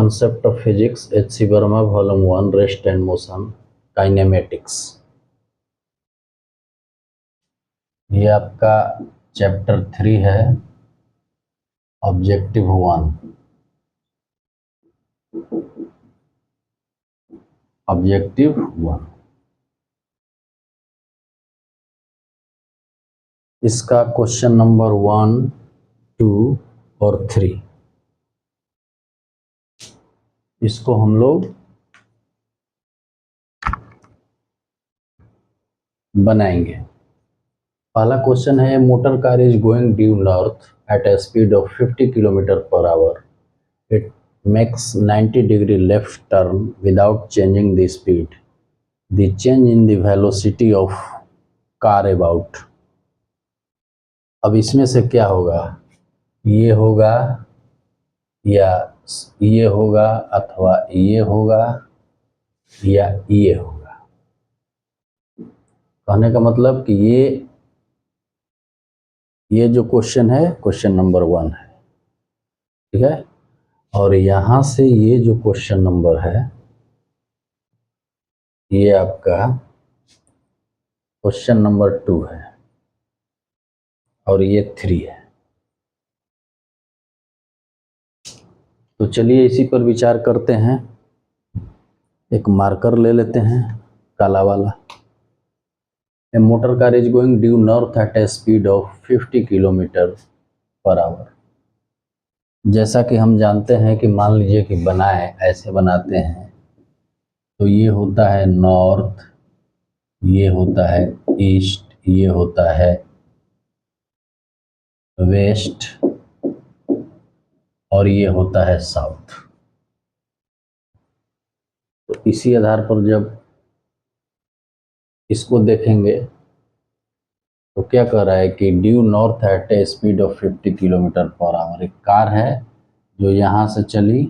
Concept of Physics, H.C. Verma, Volume 1, Rest and Motion, Kinematics। ये आपका chapter 3 है, objective 1। Objective 1 इसका question number 1, 2 और 3 इसको हम लोग बनाएंगे। पहला क्वेश्चन है, motor car is going due north at a speed of 50 kilometre per hour. It makes 90 degree left turn without changing the speed. The change in the velocity of car about. अब इसमें से क्या होगा, ये होगा या ये होगा अथवा ये होगा या ये होगा। कहने का मतलब कि ये जो क्वेश्चन है, क्वेश्चन नंबर 1 है, ठीक है। और यहां से ये जो क्वेश्चन नंबर है, ये आपका क्वेश्चन नंबर 2 है और ये 3 है। तो चलिए इसी पर विचार करते हैं। एक मार्कर ले लेते हैं, काला वाला। A motor car is going due north at a speed of 50 kilometre per hour. जैसा कि हम जानते हैं कि मान लीजिए कि बनाए ऐसे बनाते हैं, तो ये होता है नॉर्थ, ये होता है ईस्ट, ये होता है वेस्ट और ये होता है साउथ। तो इसी आधार पर जब इसको देखेंगे तो क्या कह रहा है कि due north at a speed of 50 kilometre per hour. एक कार है जो यहाँ से चली,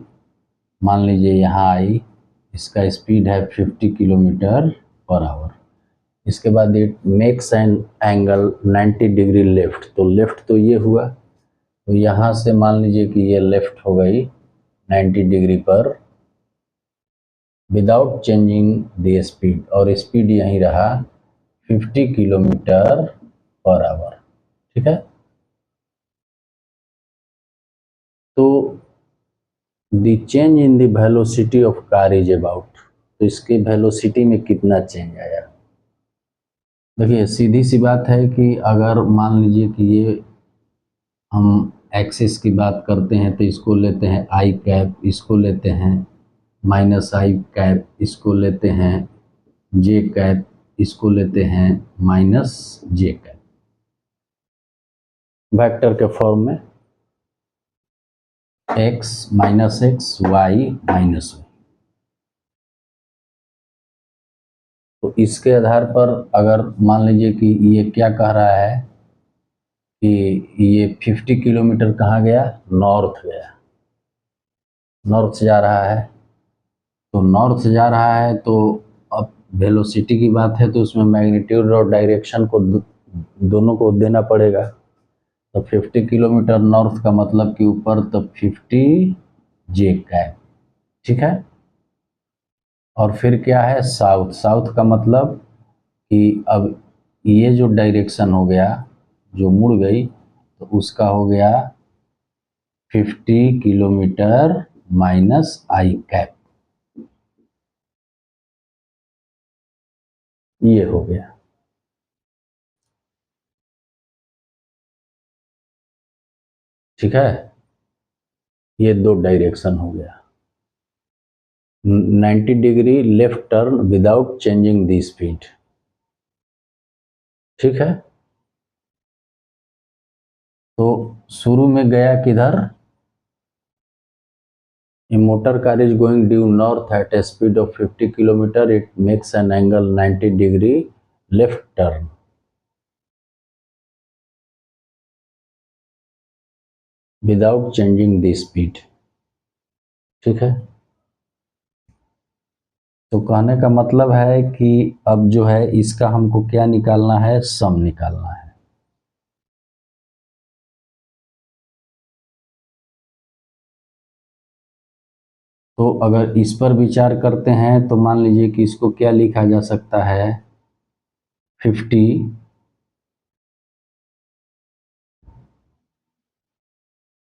मान लीजिए यहाँ आई, इसका स्पीड है 50 किलोमीटर पर आवर। इसके बाद it makes an angle 90 degree left. तो लेफ्ट तो ये हुआ, तो यहाँ से मान लीजिए कि ये लेफ्ट हो गई 90 डिग्री पर, विदाउट चेंजिंग द स्पीड, और स्पीड यहीं रहा 50 किलोमीटर पर आवर, ठीक है। तो the change in the velocity of car is about. तो इसके वेलोसिटी में कितना चेंज आया। देखिए सीधी सी बात है कि अगर मान लीजिए कि ये हम एक्सिस की बात करते हैं तो इसको लेते हैं आई कैप, इसको लेते हैं माइनस आई कैप, इसको लेते हैं जे कैप, इसको लेते हैं माइनस जे कैप, वेक्टर के फॉर्म में x minus X, Y minus Y. तो इसके आधार पर अगर मान लीजिए कि ये क्या कह रहा है कि ये 50 किलोमीटर कहाँ गया, नॉर्थ गया, नॉर्थ से जा रहा है। तो नॉर्थ से जा रहा है तो अब वेलोसिटी की बात है तो उसमें मैग्नीट्यूड और डायरेक्शन को दोनों को देना पड़ेगा। तो 50 किलोमीटर नॉर्थ का मतलब कि ऊपर, तो 50 जे कैप, ठीक है। और फिर क्या है साउथ। साउथ का मतलब कि अब ये जो डायरेक्शन हो गया, जो मुड़ गई, तो उसका हो गया 50 किलोमीटर माइनस आई कैप, ये हो गया, ठीक है। ये दो डायरेक्शन हो गया। 90 degree left turn without changing the speed, ठीक है। तो शुरू में गया किधर, A motor car is going due north at a speed of 50 kilometer. It makes an angle 90 degree left turn. Without changing the speed, ठीक है। तो कहने का मतलब है कि अब जो है इसका हमको क्या निकालना है, सम निकालना है। तो अगर इस पर विचार करते हैं तो मान लीजिए कि इसको क्या लिखा जा सकता है, 50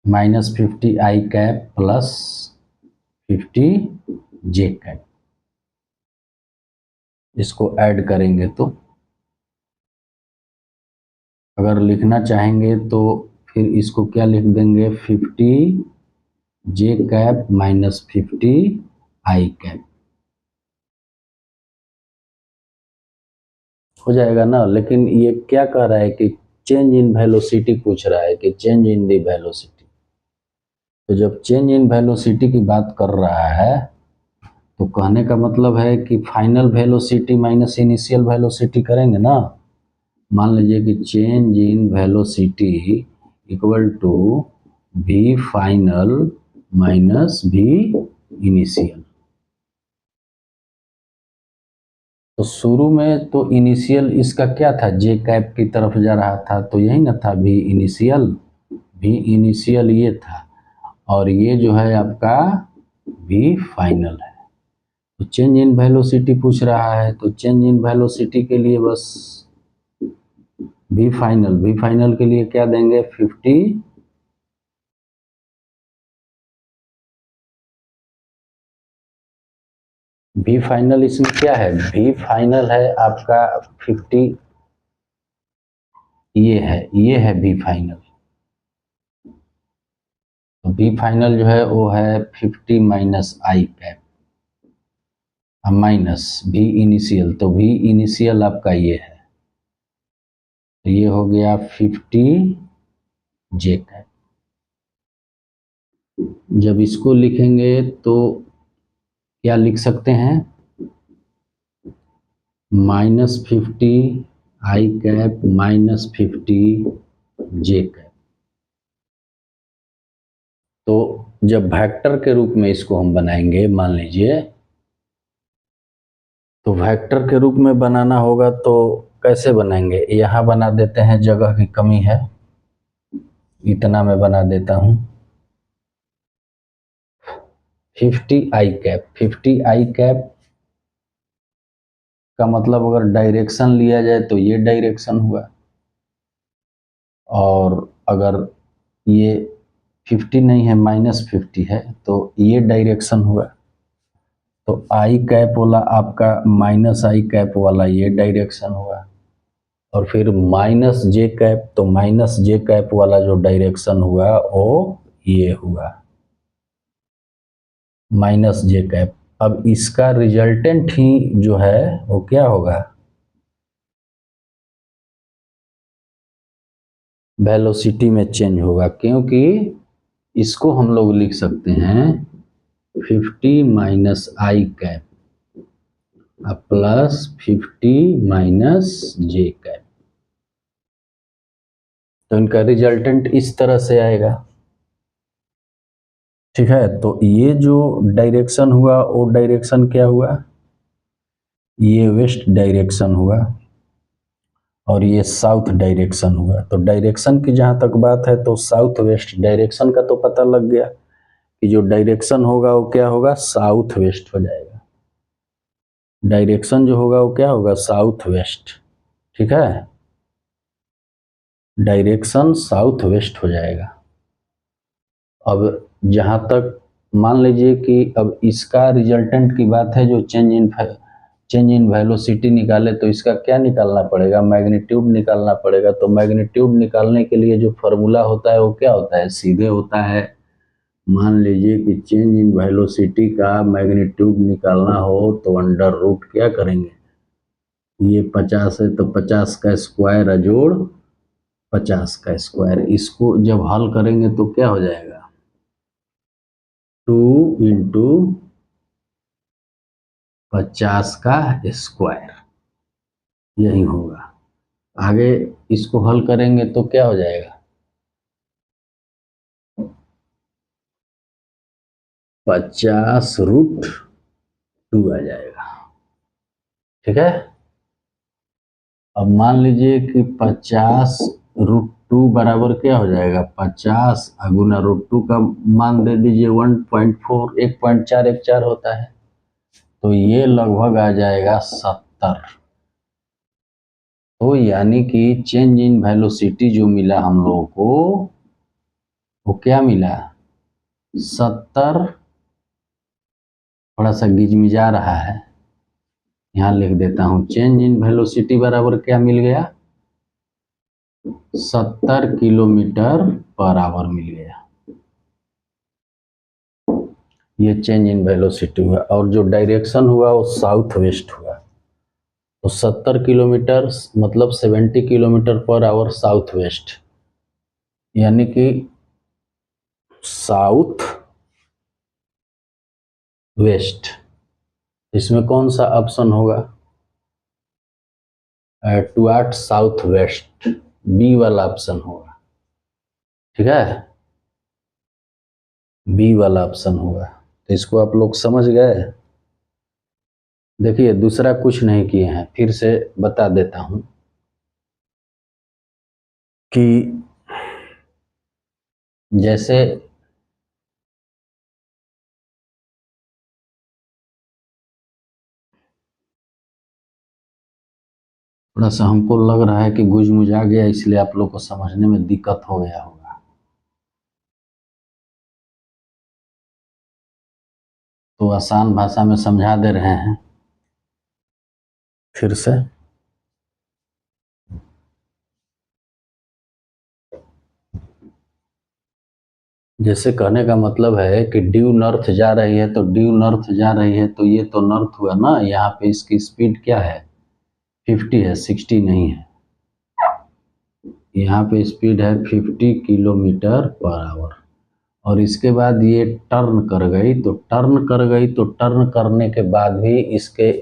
minus 50 I cap plus 50 J cap. इसको ऐड करेंगे तो अगर लिखना चाहेंगे तो फिर इसको क्या लिख देंगे, 50 J cap minus 50 I cap हो जाएगा ना। लेकिन ये क्या कह रहा है कि चेंज इन वेलोसिटी पूछ रहा है कि चेंज इन दी वेलोसिटी। तो जब चेंज इन वेलोसिटी की बात कर रहा है तो कहने का मतलब है कि final velocity minus initial velocity करेंगे ना। मान लीजिए कि change in velocity equal to V final minus V initial. तो शुरू में तो इनिशियल इसका क्या था, जे कैप की तरफ जा रहा था, तो यही ना था वी इनिशियल ये था, और ये जो है आपका वी फाइनल है। तो चेंज इन वेलोसिटी पूछ रहा है, तो चेंज इन वेलोसिटी के लिए बस वी फाइनल के लिए क्या देंगे, 50 वी फाइनल। इसमें क्या है, वी फाइनल है आपका 50, ये है वी फाइनल। तो वी फाइनल जो है वो है 50 minus I cap minus V initial. तो वी इनिशियल आपका ये है, तो ये हो गया 50 जे कैप। जब इसको लिखेंगे तो क्या लिख सकते हैं, minus 50 I cap minus 50 J cap. तो जब वेक्टर के रूप में इसको हम बनाएंगे, मान लीजिए, तो वेक्टर के रूप में बनाना होगा तो कैसे बनाएंगे, यहाँ बना देते हैं, जगह की कमी है, इतना मैं बना देता हूँ। 50 आई कैप का मतलब अगर डायरेक्शन लिया जाए तो ये डायरेक्शन हुआ, और अगर ये 50 नहीं है माइनस 50 है तो ये डायरेक्शन हुआ। तो आई कैप वाला आपका माइनस आई कैप वाला ये डायरेक्शन हुआ, और फिर माइनस जे कैप, तो माइनस जे कैप वाला जो डायरेक्शन हुआ वो ये हुआ माइनस जे कैप। अब इसका रिजल्टेंट ही जो है वो क्या होगा, वेलोसिटी में चेंज होगा, क्योंकि इसको हम लोग लिख सकते हैं 50 minus I cap plus 50 minus J cap. तो इनका रिजल्टेंट इस तरह से आएगा, ठीक है। तो ये जो डायरेक्शन हुआ वो डायरेक्शन क्या हुआ, ये वेस्ट डायरेक्शन हुआ और ये साउथ डायरेक्शन हुआ। तो डायरेक्शन की जहाँ तक बात है तो साउथ वेस्ट डायरेक्शन का तो पता लग गया कि जो डायरेक्शन होगा वो क्या होगा, साउथ वेस्ट हो जाएगा। डायरेक्शन जो होगा वो क्या होगा, साउथ वेस्ट, ठीक है, डायरेक्शन साउथ वेस्ट हो जाएगा। अब जहाँ तक मान लीजिए कि अब इसका रिजल्टेंट की बात है, जो चेंज इन वेलोसिटी निकाले तो इसका क्या निकालना पड़ेगा, मैग्नीट्यूड निकालना पड़ेगा। तो मैग्नीट्यूड निकालने के लिए जो फॉर्मूला होता है वो क्या होता है, सीधे होता है। मान लीजिए कि चेंज इन वेलोसिटी का मैग्नीट्यूड निकालना हो तो अंडर रूट क्या करेंगे, ये 50 है तो 50 का स्क्वायर अजोड़ 50 का स्क्वायर। इसको जब हल करेंगे तो क्या हो जाएगा, 2 इंटू 50 का स्क्वायर, यही होगा। आगे इसको हल करेंगे तो क्या हो जाएगा, 50√2 आ जाएगा, ठीक है। अब मान लीजिए कि 50√2 2 बराबर क्या हो जाएगा 50 गुना √2 का मान दे दीजिए 1.4 1.414 होता है, तो ये लगभग आ जाएगा 70। तो यानी कि चेंज इन वेलोसिटी जो मिला हम लोगों को वो क्या मिला 70। थोड़ा सा गिजमिजा रहा है, यहाँ लिख देता हूँ। चेंज इन वेलोसिटी बराबर क्या मिल गया 70 किलोमीटर पर आवर मिल गया। ये चेंज इन वेलोसिटी हुआ, और जो डायरेक्शन हुआ वो साउथ वेस्ट हुआ। तो 70 किलोमीटर मतलब 70 kilometre per our south west, यानी कि साउथ वेस्ट। इसमें कौन सा ऑप्शन होगा टुवर्ड साउथ वेस्ट, बी वाला ऑप्शन होगा। ठीक है, बी वाला ऑप्शन होगा। तो इसको आप लोग समझ गए। देखिए दूसरा कुछ नहीं किए हैं, फिर से बता देता हूं कि जैसे थोड़ा सा हमको लग रहा है कि गुजमुजा गया, इसलिए आप लोग को समझने में दिक्कत हो गया होगा। तो आसान भाषा में समझा दे रहे हैं फिर से। जैसे कहने का मतलब है कि ड्यू नॉर्थ जा रही है, तो ड्यू नॉर्थ जा रही है तो ये तो नॉर्थ हुआ ना। यहाँ पे इसकी स्पीड क्या है 50 है, 60 नहीं है। यहाँ पे स्पीड है 50 किलोमीटर पर आवर। और इसके बाद ये टर्न कर गई, तो टर्न करने के बाद भी इसके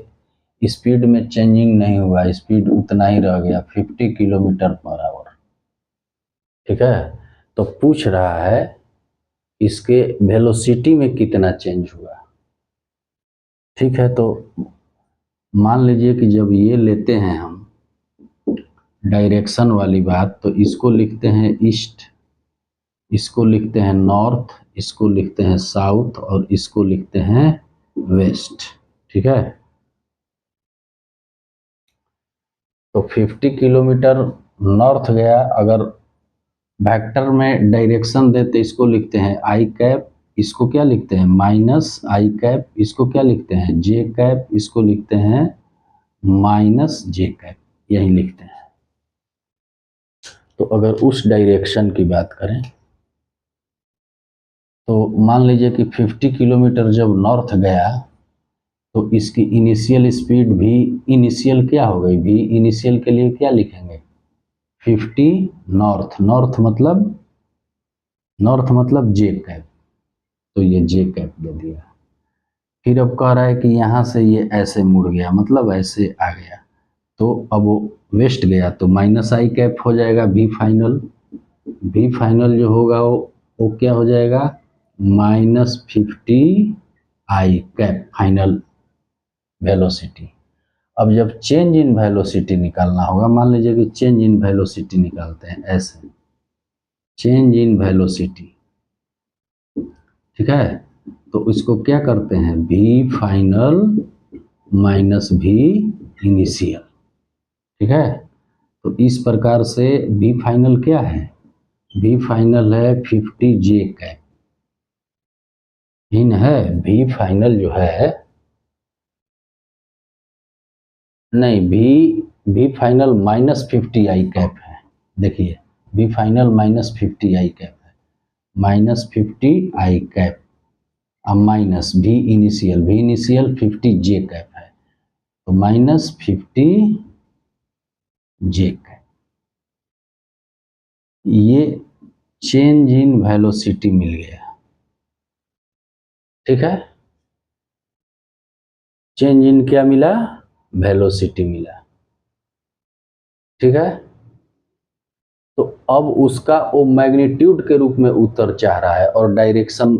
स्पीड में चेंजिंग नहीं हुआ, स्पीड उतना ही रह गया 50 किलोमीटर पर आवर। ठीक है, तो पूछ रहा है इसके वेलोसिटी में कितना चेंज हुआ। ठीक है, तो मान लीजिए कि जब ये लेते हैं हम डायरेक्शन वाली बात, तो इसको लिखते हैं ईस्ट, इसको लिखते हैं नॉर्थ, इसको लिखते हैं साउथ, और इसको लिखते हैं वेस्ट। ठीक है, तो 50 किलोमीटर नॉर्थ गया। अगर वेक्टर में डायरेक्शन देते इसको लिखते हैं आई कैप, इसको क्या लिखते हैं माइनस आई कैप, इसको क्या लिखते हैं जे कैप, इसको लिखते हैं माइनस जे कैप, यही लिखते हैं। तो अगर उस डायरेक्शन की बात करें तो मान लीजिए कि 50 किलोमीटर जब नॉर्थ गया तो इसकी इनिशियल स्पीड भी इनिशियल क्या हो गई, भी इनिशियल के लिए क्या लिखेंगे 50 नॉर्थ, नॉर्थ मतलब जे कैप, तो ये जे कैप दे दिया। फिर अब कह रहा है कि यहाँ से ये ऐसे मुड़ गया, मतलब ऐसे आ गया, तो अब वो वेस्ट गया, तो माइनस आई कैप हो जाएगा वी फाइनल। वी फाइनल जो होगा वो क्या हो जाएगा -50 आई कैप फाइनल वेलोसिटी। अब जब चेंज इन वेलोसिटी निकालना होगा, मान लीजिए कि चेंज इन वेलोसिटी निकालते हैं ऐसे, चेंज इन वेलोसिटी। ठीक है, तो इसको क्या करते हैं V final minus V initial. ठीक है, तो इस प्रकार से वी फाइनल क्या है, वी फाइनल है 50 जे कैप, इन है वी फाइनल जो है, नहीं वी फाइनल -50 आई कैप है। देखिए वी फाइनल -50 आई कैप है, -50 आई कैप अब minus V initial 50 J cap है, तो -50 जे कैप। ये चेंज इन वेलोसिटी मिल गया। ठीक है, चेंज इन क्या मिला वेलोसिटी मिला। ठीक है, तो अब उसका वो मैग्नीट्यूड के रूप में उत्तर चाह रहा है और डायरेक्शन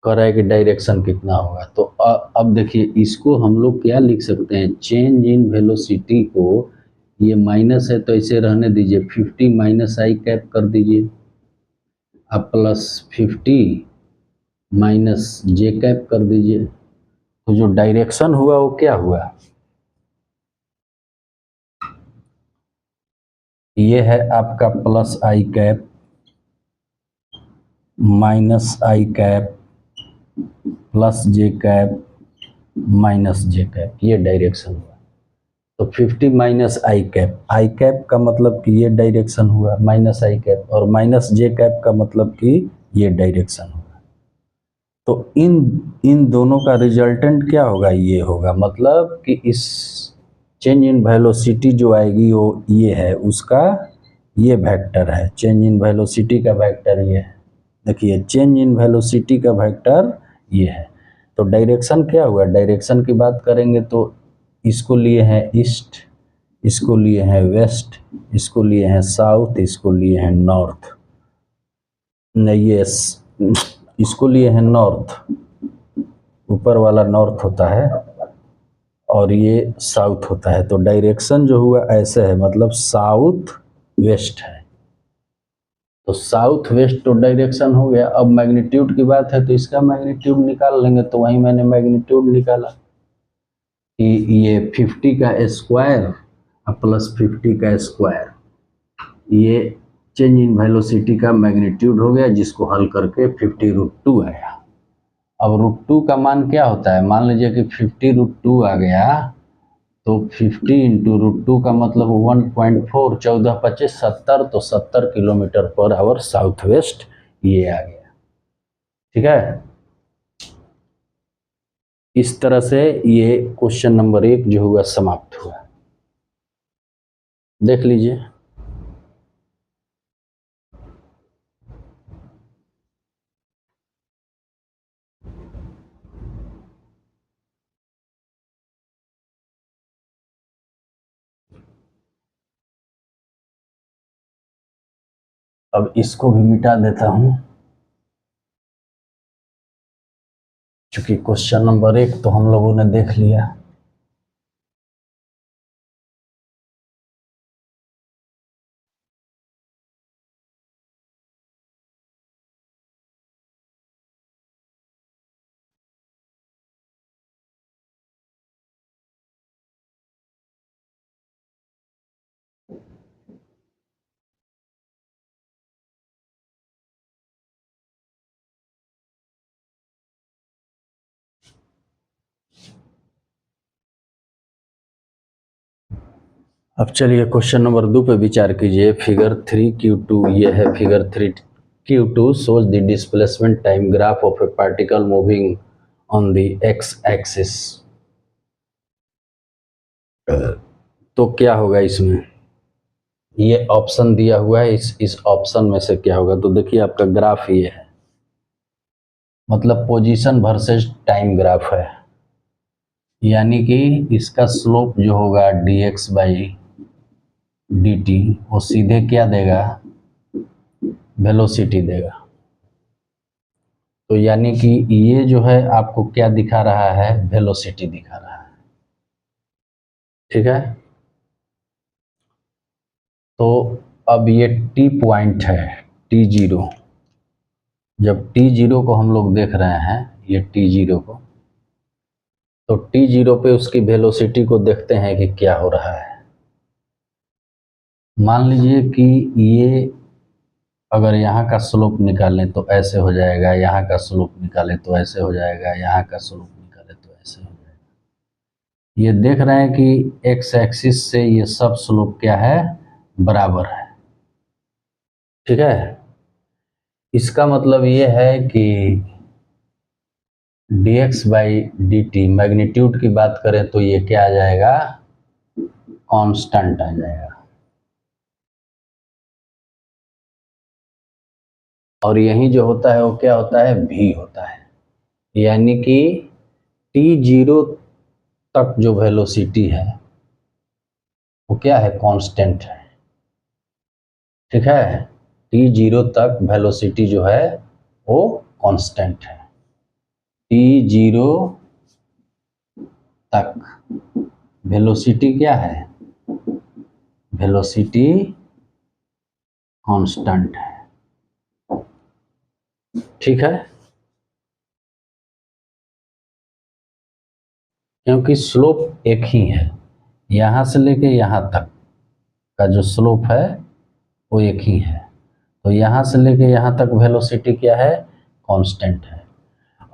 कह रहा है कि डायरेक्शन कितना होगा। तो अब देखिए इसको हम लोग क्या लिख सकते हैं, चेंज इन वेलोसिटी को ये माइनस है तो इसे रहने दीजिए, 50 माइनस आई कैप कर दीजिए, अब प्लस 50 माइनस जे कैप कर दीजिए। तो जो डायरेक्शन हुआ वो क्या हुआ, ये है आपका plus I cap minus I cap plus J cap minus J cap, ये डायरेक्शन हुआ। तो 50 माइनस आई कैप का मतलब कि ये डायरेक्शन हुआ माइनस आई कैप, और माइनस जे कैप का मतलब कि ये डायरेक्शन हुआ। तो इन दोनों का रिजल्टेंट क्या होगा, ये होगा, मतलब कि इस चेंज इन वेलोसिटी जो आएगी वो ये है, उसका ये वेक्टर है, चेंज इन वेलोसिटी का वेक्टर ये है। देखिए चेंज इन वेलोसिटी का वेक्टर ये है। तो डायरेक्शन क्या हुआ, डायरेक्शन की बात करेंगे तो इसको लिए हैं ईस्ट, इसको लिए हैं वेस्ट, इसको लिए हैं साउथ, इसको लिए हैं नॉर्थ, नहीं ये इसको लिए हैं नॉर्थ, ऊपर वाला नॉर्थ होता है और ये साउथ होता है। तो डायरेक्शन जो हुआ ऐसे है, मतलब साउथ वेस्ट है। तो साउथ वेस्ट तो डायरेक्शन हो गया। अब मैग्नीट्यूड की बात है तो इसका मैग्नीट्यूड निकाल लेंगे। तो वहीं मैंने मैग्नीट्यूड निकाला कि ये 50 का स्क्वायर प्लस 50 का स्क्वायर, ये चेंज इन वेलोसिटी का मैग्नीट्यूड हो गया, जिसको हल करके 50√2 आया। अब √2 का मान क्या होता है, मान लीजिए कि 50√2 आ गया, तो 50 इंटू √2 का मतलब 1.4, 14 25 70, तो 70 kilometre per our south west ये आ गया। ठीक है, इस तरह से ये क्वेश्चन नंबर 1 जो हुआ समाप्त हुआ। देख लीजिए। अब इसको भी मिटा देता हूं, क्योंकि क्वेश्चन नंबर 1 तो हम लोगों ने देख लिया। अब चलिए क्वेश्चन नंबर 2 पे विचार कीजिए। फिगर 3Q2, ये है figure 3Q2 shows the displacement time graph of a particle moving on the x axis। तो क्या होगा इसमें, ये ऑप्शन दिया हुआ है, इस ऑप्शन में से क्या होगा। तो देखिए आपका ग्राफ ये है, मतलब पोजीशन वर्सेस टाइम ग्राफ है, यानी कि इसका स्लोप जो होगा dx/dt वो सीधे क्या देगा, वेलोसिटी देगा। तो यानी कि ये जो है आपको क्या दिखा रहा है, वेलोसिटी दिखा रहा है। ठीक है, तो अब ये टी पॉइंट है, T0, जब T0 को हम लोग देख रहे हैं, ये T0 को, तो T0 पे उसकी वेलोसिटी को देखते हैं कि क्या हो रहा है। मान लीजिए कि ये अगर यहाँ का स्लोप निकालें तो ऐसे हो जाएगा, यहाँ का स्लोप निकालें तो ऐसे हो जाएगा, यहाँ का स्लोप निकालें तो ऐसे हो जाएगा। ये देख रहे हैं कि एक्स एक्सिस से ये सब स्लोप क्या है, बराबर है। ठीक है, इसका मतलब ये है कि dx/dt मैग्नीट्यूड की बात करें तो ये क्या आ जाएगा, कांस्टेंट आ जाएगा। और यही जो होता है वो क्या होता है, v होता है। यानी कि T0 तक जो वेलोसिटी है वो क्या है, कांस्टेंट है। ठीक है, T0 तक वेलोसिटी जो है वो कांस्टेंट है। T0 तक वेलोसिटी क्या है, वेलोसिटी कांस्टेंट है, ठीक है, क्योंकि स्लोप एक ही है, यहां से लेके यहां तक का जो स्लोप है वो एक ही है, तो यहां से लेके यहां तक वेलोसिटी क्या है, कांस्टेंट है।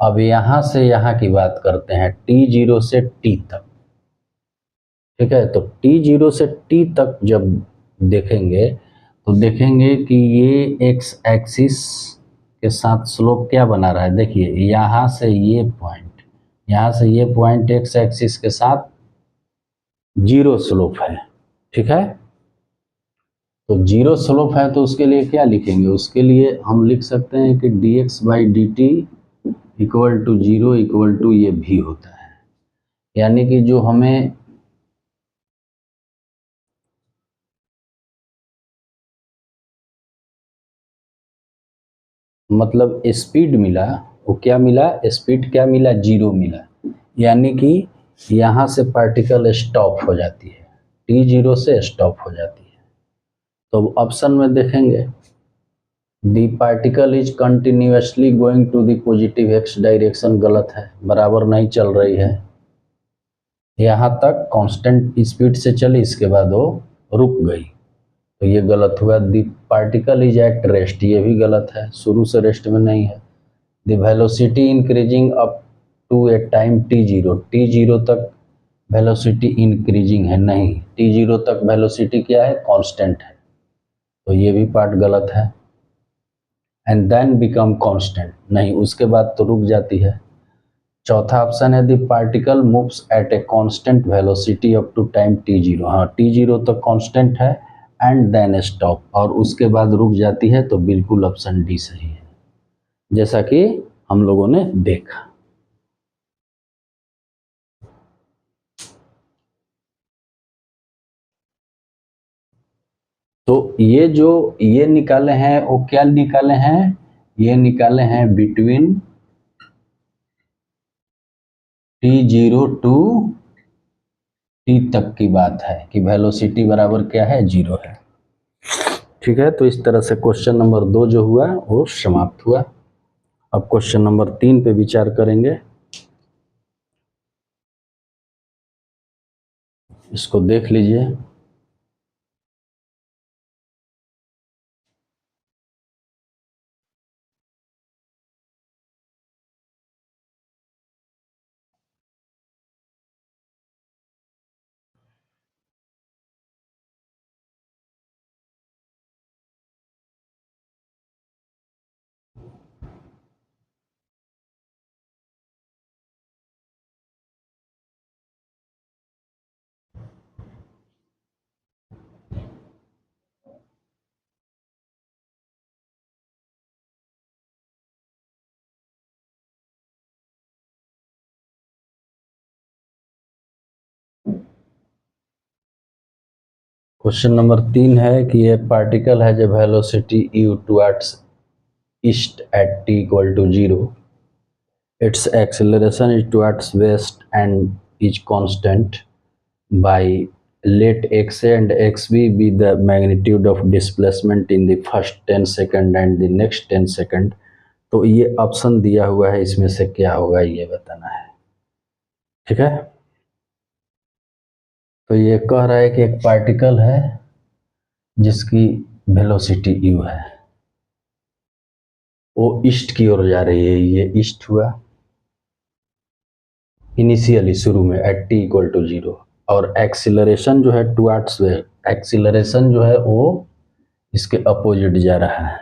अब यहां से यहां की बात करते हैं, t0 से t तक, ठीक है, तो t0 से t तक जब देखेंगे तो देखेंगे कि ये x एक्सिस के साथ स्लोप क्या बना रहा है, देखिए यहाँ से ये पॉइंट, यहाँ से ये पॉइंट x एक्सिस के साथ जीरो स्लोप है, ठीक है, तो जीरो स्लोप है तो उसके लिए क्या लिखेंगे, उसके लिए हम लिख सकते हैं कि dx by D T equal to zero equal to ये भी होता है, यानी कि जो हमें मतलब स्पीड मिला, वो क्या मिला, स्पीड क्या मिला, जीरो मिला, यानी कि यहाँ से पार्टिकल स्टॉप हो जाती है, t0 से स्टॉप हो जाती है। तो ऑप्शन में देखेंगे the particle is continuously going to the positive X direction, गलत है, बराबर नहीं चल रही है, यहाँ तक कांस्टेंट स्पीड से चली, इसके बाद वो रुक गई, तो ये गलत हुआ। दी पार्टिकल इज एट रेस्ट, ये भी गलत है, शुरू से रेस्ट में नहीं है। The velocity increasing up to a time t0, t0 तक वेलोसिटी इंक्रीजिंग है, नहीं, t0 तक वेलोसिटी क्या है, कांस्टेंट है, तो ये भी पार्ट गलत है। एंड देन बिकम कांस्टेंट, नहीं, उसके बाद तो रुक जाती है। चौथा ऑप्शन है the particle moves at a constant velocity up to time t0, हाँ t0 तक कांस्टेंट है एंड देन स्टॉप, और उसके बाद रुक जाती है, तो बिल्कुल ऑप्शन डी सही है, जैसा कि हम लोगों ने देखा। तो ये जो ये निकाले हैं वो क्या निकाले हैं, ये निकाले हैं बिटवीन t0 टू t तक की बात है कि वेलोसिटी बराबर क्या है, जीरो है, ठीक है। तो इस तरह से क्वेश्चन नंबर 2 जो हुआ वो समाप्त हुआ। अब क्वेश्चन नंबर 3 पे विचार करेंगे, इसको देख लीजिए। क्वेश्चन नंबर 3 है कि ये पार्टिकल है जो velocity u towards east at t equal to zero, its acceleration is towards west and is constant by let x a and xb be the magnitude of displacement in the first 10 second and the next 10 second। तो ये option दिया हुआ है, इसमें से क्या होगा ये बताना है, ठीक है। तो ये कह रहा है कि एक पार्टिकल है जिसकी वेलोसिटी u है, वो ईस्ट की ओर जा रही है, ये ईस्ट हुआ इनिशियली शुरू में at T equal to zero, और एक्सिलरेशन जो है टुवर्ड्स वेस्ट, एक्सिलरेशन जो है वो इसके अपोजिट जा रहा है,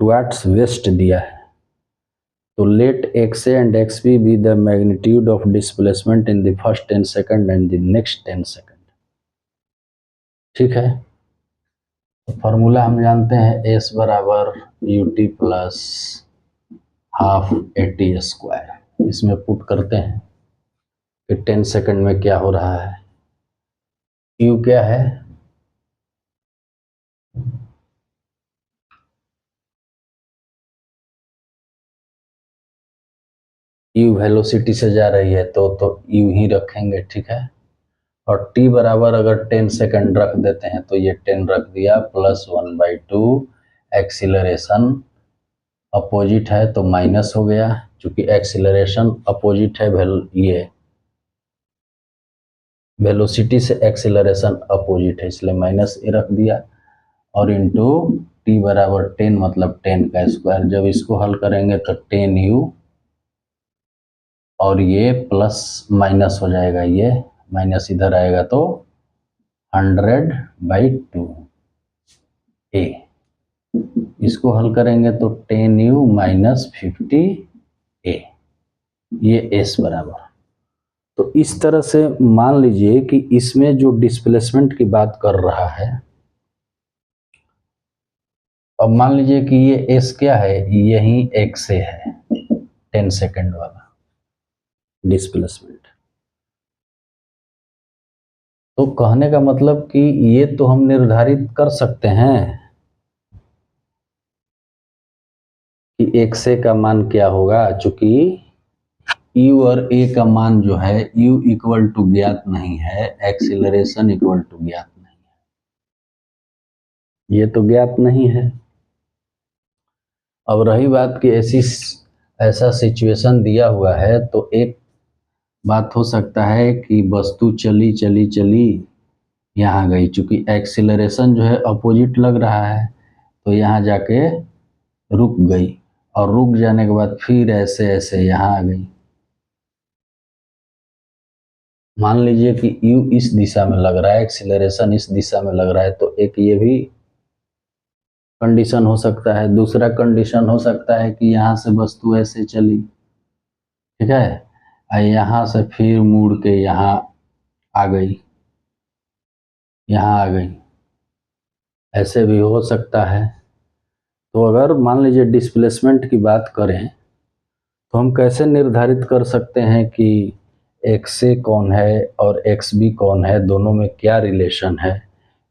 टुवर्ड्स वेस्ट दिया है। तो let X A and X B the magnitude of displacement in the first 10 second and the next 10 second, ठीक है। तो फॉर्मूला हम जानते हैं एस बराबर U T plus half A T square, इसमें पुट करते हैं कि 10 सेकंड में क्या हो रहा है, यू क्या है, यू वेलोसिटी से जा रही है तो यू ही रखेंगे, ठीक है। और t बराबर अगर 10 सेकंड रख देते हैं तो ये 10 रख दिया, +1/2 एक्सीलरेशन अपोजिट है तो माइनस हो गया, क्योंकि एक्सीलरेशन अपोजिट है ये वेलोसिटी से एक्सीलरेशन अपोजिट है, इसलिए माइनस ए रख दिया, और इंटू t बराबर 10 मतलब 10 का स्क्वायर। जब इसको हल करेंगे तो 10u और ये प्लस माइनस हो जाएगा, ये माइनस इधर आएगा तो 100/2 a। इसको हल करेंगे तो 10u माइनस 50a, ये s बराबर। तो इस तरह से मान लीजिए कि इसमें जो डिस्प्लेसमेंट की बात कर रहा है, अब मान लीजिए कि ये s क्या है, यही x से है 10 सेकंड वाला डिस्प्लेसमेंट। तो कहने का मतलब कि ये तो हम निर्धारित कर सकते हैं कि x से का मान क्या होगा, चूंकि u और a का मान जो है u इक्वल टू ज्ञात नहीं है, एक्सीलरेशन इक्वल टू ज्ञात नहीं है, ये तो ज्ञात नहीं है। अब रही बात कि ऐसा सिचुएशन दिया हुआ है तो एक बात हो सकता है कि वस्तु चली चली चली यहाँ गई, चूंकि एक्सीलरेशन जो है अपोजिट लग रहा है तो यहाँ जाके रुक गई, और रुक जाने के बाद फिर ऐसे ऐसे यहाँ आ गई। मान लीजिए कि u इस दिशा में लग रहा है, एक्सीलरेशन इस दिशा में लग रहा है, तो एक ये भी कंडीशन हो सकता है। दूसरा कंडीशन हो सकता है कि यहाँ से वस्तु ऐसे चली, ठीक है, यहाँ से फिर मुड़ के यहाँ आ गई, यहाँ आ गई, ऐसे भी हो सकता है। तो अगर मान लीजिए डिस्प्लेसमेंट की बात करें तो हम कैसे निर्धारित कर सकते हैं कि एक्स ए कौन है और एक्स बी कौन है, दोनों में क्या रिलेशन है।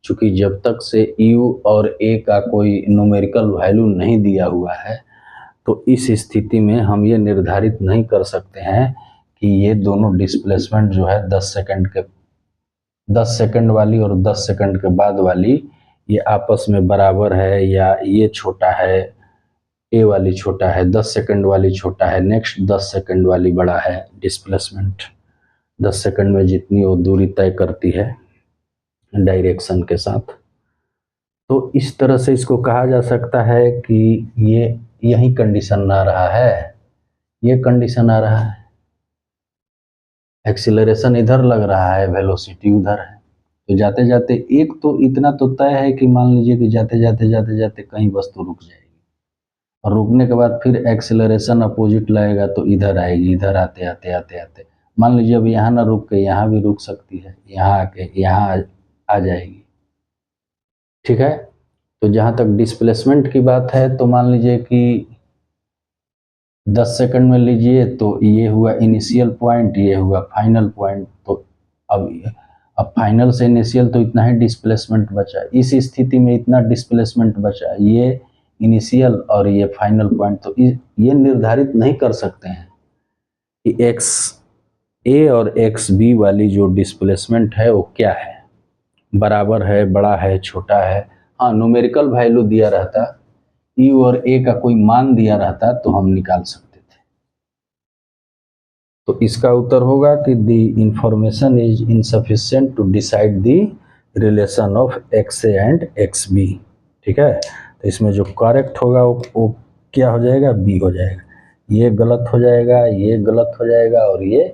चूँकि जब तक से u और a का कोई न्यूमेरिकल वैल्यू नहीं दिया हुआ है तो इस स्थिति में हम ये निर्धारित नहीं कर सकते हैं कि ये दोनों डिस्प्लेसमेंट जो है 10 सेकंड वाली और 10 सेकंड के बाद वाली ये आपस में बराबर है, या ये छोटा है, ए वाली छोटा है, 10 सेकंड वाली छोटा है, नेक्स्ट 10 सेकंड वाली बड़ा है। डिस्प्लेसमेंट 10 सेकंड में जितनी वो दूरी तय करती है डायरेक्शन के साथ। तो इस तरह से इसको कहा जा सकता है कि ये यही कंडीशन आ रहा है, ये कंडीशन आ रहा है, एक्सीलरेशन इधर लग रहा है, वेलोसिटी उधर है। तो जाते जाते एक तो इतना तो तय है कि मान लीजिए कि जाते जाते कहीं वस्तु रुक जाएगी, और रुकने के बाद फिर एक्सीलरेशन अपोजिट लगेगा तो इधर आएगी, इधर आते आते आते आते मान लीजिए अब यहाँ ना रुक के यहाँ भी रुक सकती है, यहाँ आके यहाँ आ जाएगी, ठीक है। तो जहाँ तक डिस्प्लेसमेंट की बात है तो मान लीजिए कि 10 सेकंड में लीजिए तो ये हुआ इनिशियल पॉइंट, ये हुआ फाइनल पॉइंट। तो अब फाइनल से इनिशियल तो इतना ही डिस्प्लेसमेंट बचा, इस स्थिति में इतना डिस्प्लेसमेंट बचा, ये इनिशियल और ये फाइनल पॉइंट। तो ये निर्धारित नहीं कर सकते हैं कि एक्स ए और एक्स बी वाली जो डिस्प्लेसमेंट है वो क्या है, बराबर है, बड़ा है, छोटा है। हाँ, न्यूमेरिकल वैल्यू दिया रहता, यू और ए का कोई मान दिया रहता तो हम निकाल सकते थे। तो इसका उत्तर होगा कि the information is insufficient to decide the relation of X A and X B, ठीक है। तो इसमें जो करेक्ट होगा वो क्या हो जाएगा, बी हो जाएगा। ये गलत हो जाएगा, ये गलत हो जाएगा और ये